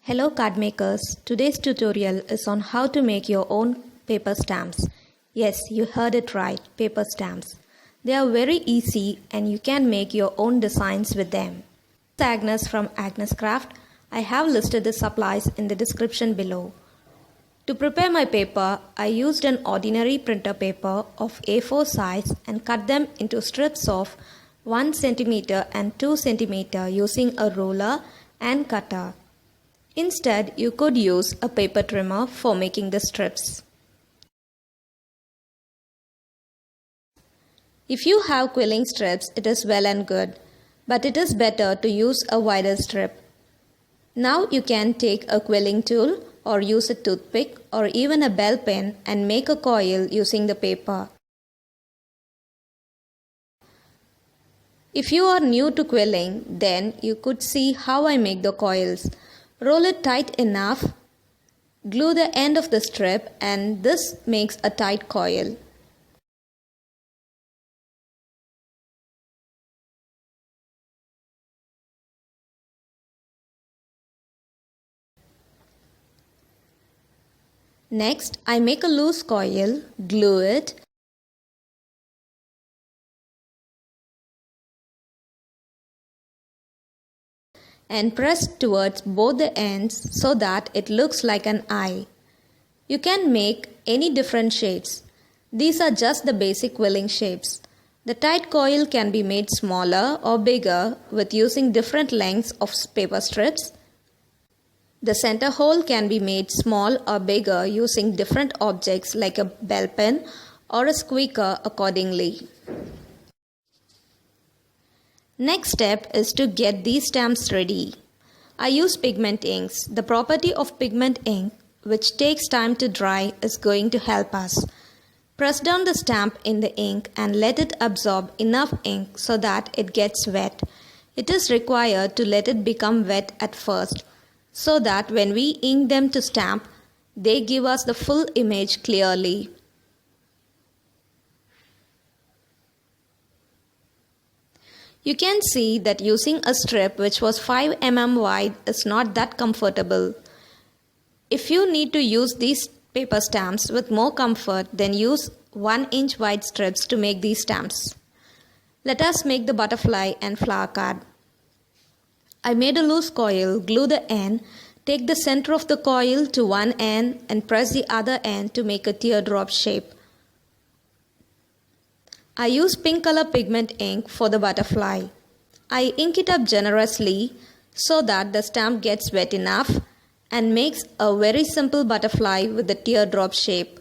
Hello card makers, today's tutorial is on how to make your own paper stamps. Yes, you heard it right, paper stamps. They are very easy and you can make your own designs with them. This is Agnes from Agnes Craft. I have listed the supplies in the description below. To prepare my paper, I used an ordinary printer paper of A4 size and cut them into strips of 1 cm and 2 cm using a ruler and cutter. Instead, you could use a paper trimmer for making the strips. If you have quilling strips, it is well and good, but it is better to use a wider strip. Now you can take a quilling tool or use a toothpick or even a bell pen and make a coil using the paper. If you are new to quilling, then you could see how I make the coils. Roll it tight enough, glue the end of the strip, and this makes a tight coil. Next, I make a loose coil, glue it, and press towards both the ends so that it looks like an eye. You can make any different shapes. These are just the basic quilling shapes. The tight coil can be made smaller or bigger with using different lengths of paper strips. The center hole can be made small or bigger using different objects like a bell pen or a squeaker accordingly. Next step is to get these stamps ready. I use pigment inks. The property of pigment ink, which takes time to dry, is going to help us. Press down the stamp in the ink and let it absorb enough ink so that it gets wet. It is required to let it become wet at first, so that when we ink them to stamp, they give us the full image clearly. You can see that using a strip which was 5 mm wide is not that comfortable. If you need to use these paper stamps with more comfort, then use 1 inch wide strips to make these stamps. Let us make the butterfly and flower card. I made a loose coil, glue the end, take the center of the coil to one end and press the other end to make a teardrop shape. I use pink color pigment ink for the butterfly. I ink it up generously so that the stamp gets wet enough and makes a very simple butterfly with the teardrop shape.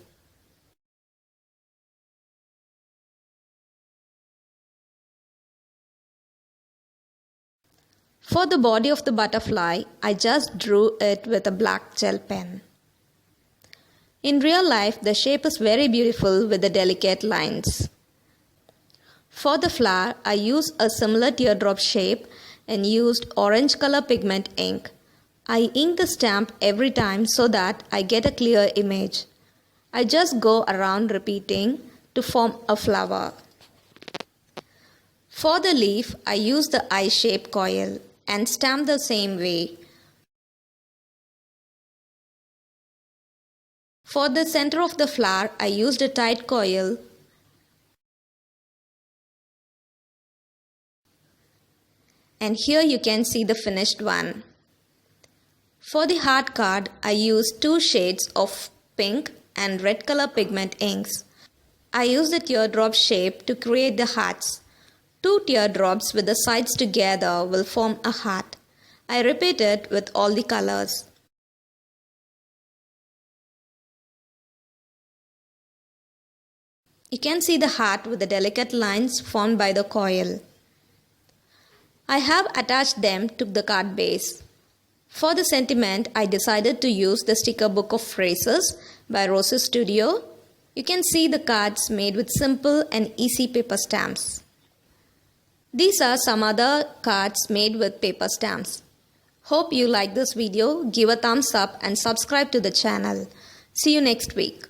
For the body of the butterfly, I just drew it with a black gel pen. In real life, the shape is very beautiful with the delicate lines. For the flower, I used a similar teardrop shape and used orange color pigment ink. I ink the stamp every time so that I get a clear image. I just go around repeating to form a flower. For the leaf, I use the eye-shaped coil and stamp the same way. For the center of the flower, I used a tight coil and here you can see the finished one. For the heart card, I used 2 shades of pink and red color pigment inks. I used the teardrop shape to create the hearts. 2 teardrops with the sides together will form a heart. I repeat it with all the colors. You can see the heart with the delicate lines formed by the coil. I have attached them to the card base. For the sentiment, I decided to use the sticker book of phrases by Roses Studio. You can see the cards made with simple and easy paper stamps. These are some other cards made with paper stamps. Hope you like this video. Give a thumbs up and subscribe to the channel. See you next week.